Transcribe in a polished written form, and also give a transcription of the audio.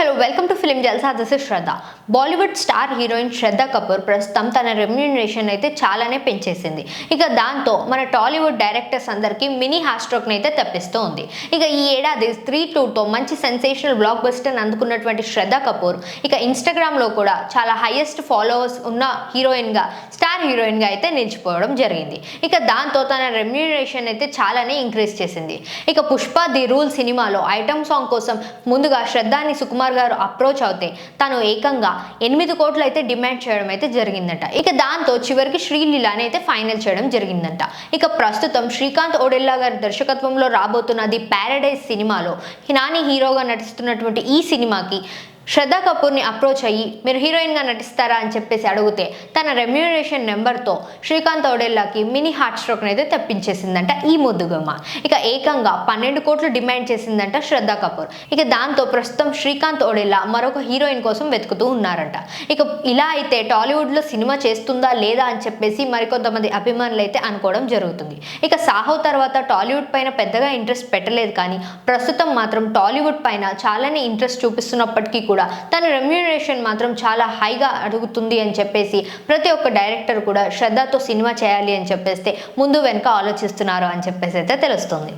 Hello welcome to film Jalsa. This is Shraddha. Bollywood star heroine Shraddha Kapoor ప్రస్తుతం తన remuneration అయితే చాలానే పెంచేసింది. ఇక దాంతో మన టాలీవుడ్ డైరెక్టర్స్ అందరికీ మినీ హ్యాష్ ట్యాగ్ని అయితే తెప్పిస్తూ ఉంది. ఇక ఈ ఏడాది 3-2తో మంచి సెన్సేషనల్ బ్లాక్ బస్టర్ అందుకున్నటువంటి శ్రద్ధ కపూర్ ఇక ఇన్స్టాగ్రామ్లో కూడా చాలా హైయెస్ట్ ఫాలోవర్స్ ఉన్న స్టార్ హీరోయిన్గా అయితే నిలిచిపోవడం జరిగింది. ఇక దాంతో తన రెమ్యూనరేషన్ అయితే చాలానే ఇంక్రీజ్ చేసింది. ఇక పుష్ప ది రూల్ సినిమాలో ఐటమ్ సాంగ్ కోసం ముందుగా శ్రద్ధాని సుకుమార్ గారు అప్రోచ్ అవుతే తను ఏకంగా 8 కోట్లు అయితే డిమాండ్ చేయడం అయితే జరిగిందట. ఇక దాంతో చివరికి శ్రీలీలాని అయితే ఫైనల్ చేయడం జరిగిందంట. ఇక ప్రస్తుతం శ్రీకాంత్ ఓడెల్లా గారి దర్శకత్వంలో రాబోతున్న ది ప్యారడైజ్ సినిమాలో నాని హీరోగా నటిస్తున్నటువంటి ఈ సినిమాకి శ్రద్ధ కపూర్ని అప్రోచ్ అయ్యి మీరు హీరోయిన్గా నటిస్తారా అని చెప్పేసి అడిగితే తన రెమ్యూనరేషన్ నెంబర్తో శ్రీకాంత్ ఓడెల్లాకి మినీ హార్ట్ స్ట్రోక్ని అయితే తెప్పించేసిందంట ఈ ముద్దుగమ్మ. ఇక ఏకంగా 12 కోట్లు డిమాండ్ చేసిందంట శ్రద్ధ కపూర్. ఇక దాంతో ప్రస్తుతం శ్రీకాంత్ ఓడెల్లా మరొక హీరోయిన్ కోసం వెతుకుతూ ఉన్నారంట. ఇక ఇలా అయితే టాలీవుడ్లో సినిమా చేస్తుందా లేదా అని చెప్పేసి మరికొంతమంది అభిమానులు అయితే అనుకోవడం జరుగుతుంది. ఇక సాహో తర్వాత టాలీవుడ్ పైన పెద్దగా ఇంట్రెస్ట్ పెట్టలేదు, కానీ ప్రస్తుతం మాత్రం టాలీవుడ్ పైన చాలానే ఇంట్రెస్ట్ చూపిస్తున్నప్పటికీ కూడా తన రెమ్యూనరేషన్ మాత్రం చాలా హైగా అడుగుతుంది అని చెప్పేసి ప్రతి ఒక్క డైరెక్టర్ కూడా శ్రద్ధతో సినిమా చేయాలి అని చెప్పేస్తే ముందు వెనక ఆలోచిస్తున్నారు అని చెప్పేసి అయితే తెలుస్తుంది.